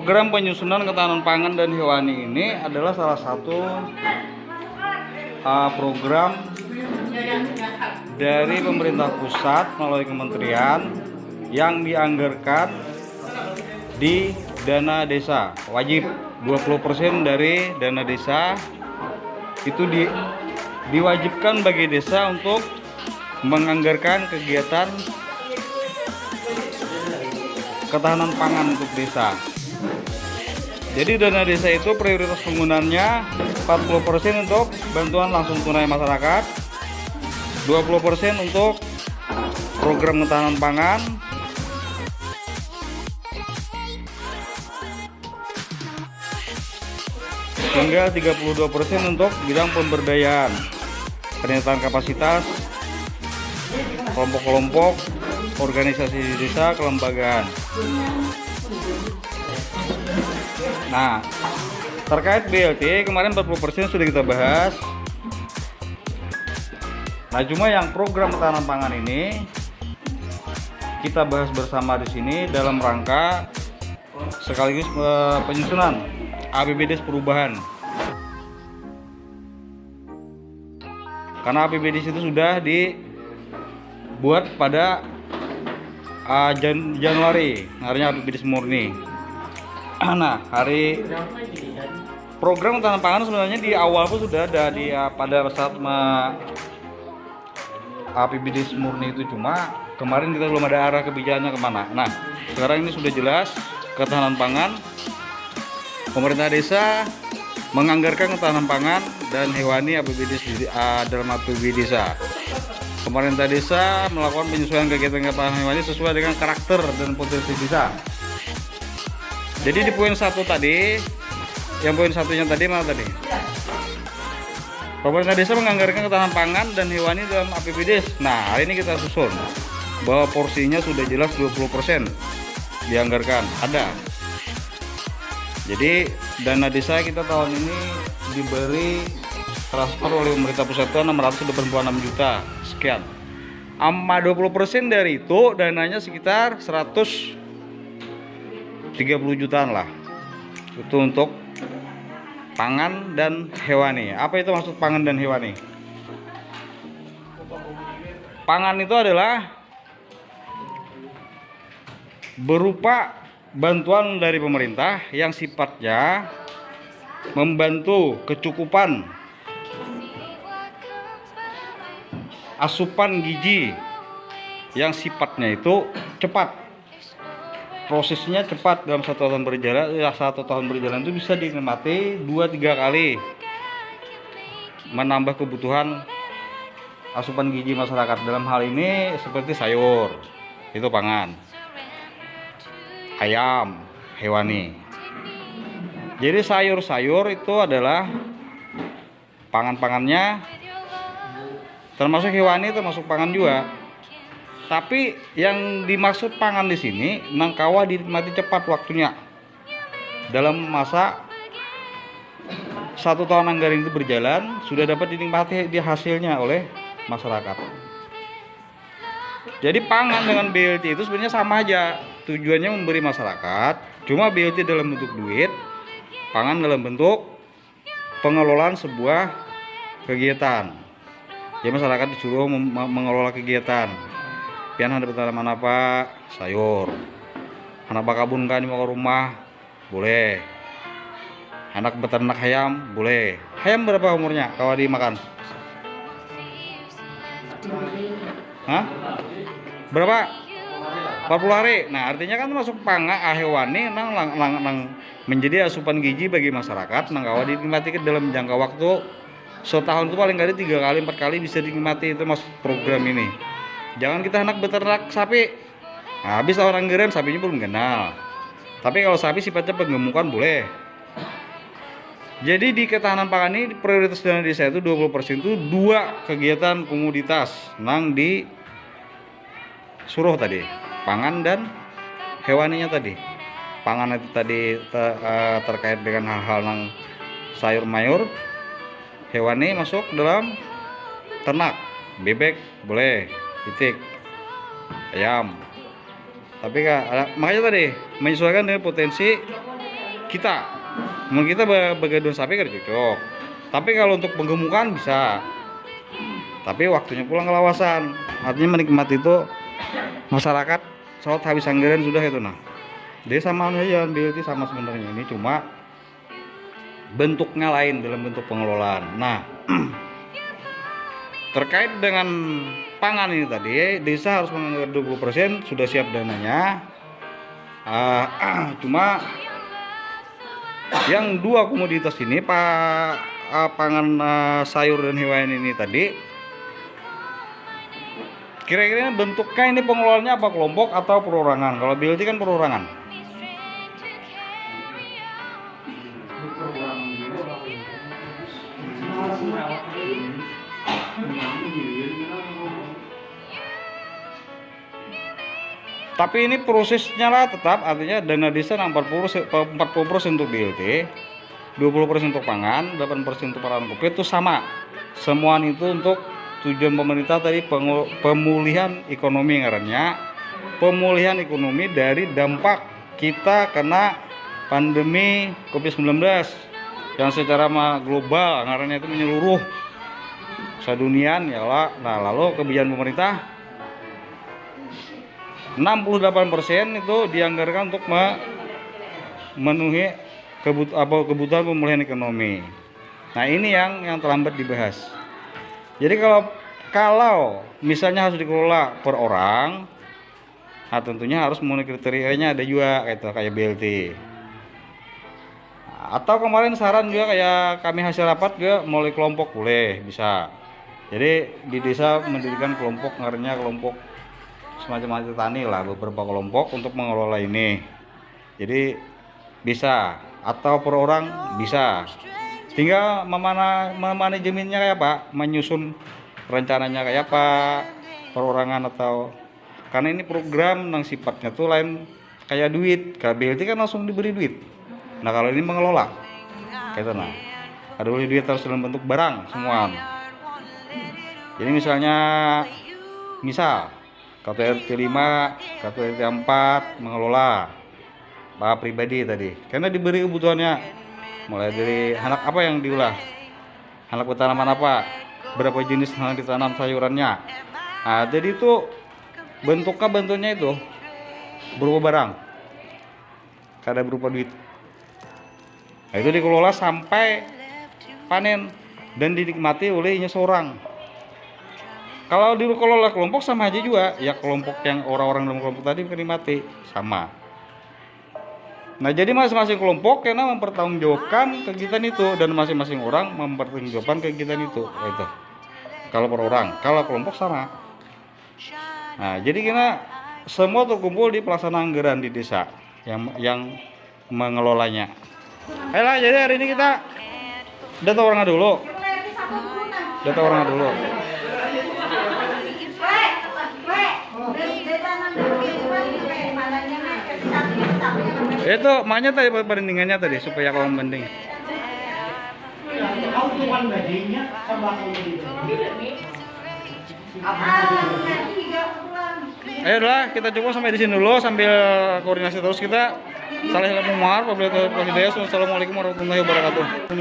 Program penyusunan ketahanan pangan dan hewani ini adalah salah satu program dari pemerintah pusat melalui kementerian yang dianggarkan di dana desa. Wajib 20% dari dana desa itu diwajibkan bagi desa untuk menganggarkan kegiatan ketahanan pangan untuk desa. Jadi dana desa itu prioritas penggunaannya 40% untuk bantuan langsung tunai masyarakat, 20% untuk program ketahanan pangan, hingga 32% untuk bidang pemberdayaan, peningkatan kapasitas, kelompok-kelompok, organisasi di desa, kelembagaan. Nah, terkait BLT kemarin 40% sudah kita bahas. Nah, cuma yang program ketahanan pangan ini kita bahas bersama di sini dalam rangka sekaligus penyusunan APBD perubahan. Karena APBD itu sudah dibuat pada Januari, harinya APBD murni. Nah, hari program ketahanan pangan sebenarnya di awal pun sudah ada pada saat APBD murni itu, cuma kemarin kita belum ada arah kebijakannya kemana. Nah, sekarang ini sudah jelas ketahanan pangan. Pemerintah desa menganggarkan ketahanan pangan dan hewani APBD dalam APBD desa. Pemerintah desa melakukan penyesuaian kegiatan ketahanan hewani sesuai dengan karakter dan potensi desa. Jadi di poin 1 tadi, yang poin satunya tadi mana tadi? Pemerintah desa menganggarkan ketahanan pangan dan hewani dalam APBD. Nah, hari ini kita susun bahwa porsinya sudah jelas 20% dianggarkan, ada. Jadi dana desa kita tahun ini diberi transfer oleh pemerintah pusat itu 686 juta sekian. 20% dari itu dananya sekitar 130 jutaan lah. Itu untuk pangan dan hewani. Apa itu maksud pangan dan hewani? Pangan itu adalah berupa bantuan dari pemerintah yang sifatnya membantu kecukupan asupan gizi yang sifatnya itu cepat, prosesnya cepat. Dalam satu tahun berjalan itu bisa dinikmati 2-3 kali, menambah kebutuhan asupan gizi masyarakat. Dalam hal ini seperti sayur, itu pangan, ayam, hewani. Jadi sayur-sayur itu adalah pangan-pangannya, termasuk hewani, termasuk pangan juga. Tapi yang dimaksud pangan di sini nangkawa dinikmati cepat waktunya. Dalam masa 1 tahun anggaran itu berjalan, sudah dapat dinikmati di hasilnya oleh masyarakat. Jadi pangan dengan BLT itu sebenarnya sama aja. Tujuannya memberi masyarakat, cuma BLT dalam bentuk duit, pangan dalam bentuk pengelolaan sebuah kegiatan. Jadi masyarakat disuruh mengelola kegiatan. Pian hendak bertanaman apa? Sayur. Hendak bakabun kan mau ke rumah? Boleh. Hendak beternak ayam? Boleh. Ayam berapa umurnya kalau dimakan? Hah? Berapa? 40 hari. Nah, artinya kan masuk pangan hewani nang menjadi asupan gizi bagi masyarakat nang kawa dinikmati dalam jangka waktu setahun itu paling kali 3 kali 4 kali bisa dinikmati. Itu masuk program ini. Jangan kita hendak beternak sapi. Nah, habis tahun anggaran sapinya belum kenal. Tapi kalau sapi sifatnya penggemukan boleh. Jadi di ketahanan pangan ini prioritas dana desa itu 20% itu 2 kegiatan komoditas nang di suruh tadi, pangan dan hewaninya tadi. Pangan itu tadi terkait dengan hal-hal nang sayur mayur, hewani masuk dalam ternak, bebek boleh, itik, ayam. Tapi makanya tadi menyesuaikan dengan potensi menurut kita begadon sapi kan cocok. Tapi kalau untuk penggemukan bisa, tapi waktunya pulang ke lawasan. Artinya menikmati itu masyarakat saat habis anggaran sudah itu. Nah, dia sama aja BLT sama sebenarnya, ini cuma bentuknya lain dalam bentuk pengelolaan. Nah, terkait dengan pangan ini tadi, desa harus menganggarkan 20%, sudah siap dananya. Cuma yang dua komoditas ini, pangan sayur dan hewan ini tadi, kira-kira bentuknya ini pengelolaannya apa, kelompok atau perorangan? Kalau BLT kan perorangan. Tapi ini prosesnya lah tetap, artinya dana desa 40% untuk BLT, 20% untuk pangan, 8% untuk parahan kopi, itu sama. Semua itu untuk tujuan pemerintah tadi, pemulihan ekonomi ngarannya. Pemulihan ekonomi dari dampak kita kena pandemi COVID-19 yang secara global ngarannya itu menyeluruh sedunian ya lah. Nah, lalu kebijakan pemerintah 68% itu dianggarkan untuk memenuhi kebutuhan pemulihan ekonomi. Nah, ini yang terlambat dibahas. Jadi kalau misalnya harus dikelola per orang, nah tentunya harus memenuhi kriterianya, ada juga kayak BLT. Atau kemarin saran juga kayak kami hasil rapat juga melalui kelompok boleh, bisa. Jadi di desa mendirikan kelompok, ngarannya kelompok semacam tani lah, beberapa kelompok untuk mengelola ini. Jadi bisa, atau per orang bisa. Tinggal memanajemennya kayak apa, menyusun rencananya kayak apa, perorangan atau, karena ini program yang sifatnya tuh lain kayak duit. Kalau BLT kan langsung diberi duit. Nah, kalau ini mengelola kayak nah, ada duit harus dalam bentuk barang semua. Jadi misal kartu RT 5, kartu RT 4 mengelola Pak pribadi tadi, karena diberi kebutuhannya, mulai dari anak apa yang diolah, anak tanaman apa, berapa jenis yang ditanam sayurannya. Nah, jadi itu bentuknya itu berupa barang, kada berupa duit. Nah, itu dikelola sampai panen dan dinikmati olehnya seorang. Kalau dikelola kelompok sama aja juga, ya kelompok yang orang-orang dalam kelompok tadi menikmati sama. Nah, jadi masing-masing kelompok karena mempertanggungjawabkan kegiatan itu, dan masing-masing orang mempertanggungjawabkan kegiatan itu. Itu. Kalau per orang, kalau kelompok sama. Nah, jadi kita semua terkumpul di pelaksana anggaran di desa yang mengelolanya. Ayolah, jadi hari ini kita data orangnya dulu. Itu makanya tadi perbandingannya tadi supaya kau membanding. Ayo lah, kita coba sampai di sini dulu sambil koordinasi terus kita. Assalamualaikum warahmatullahi wabarakatuh.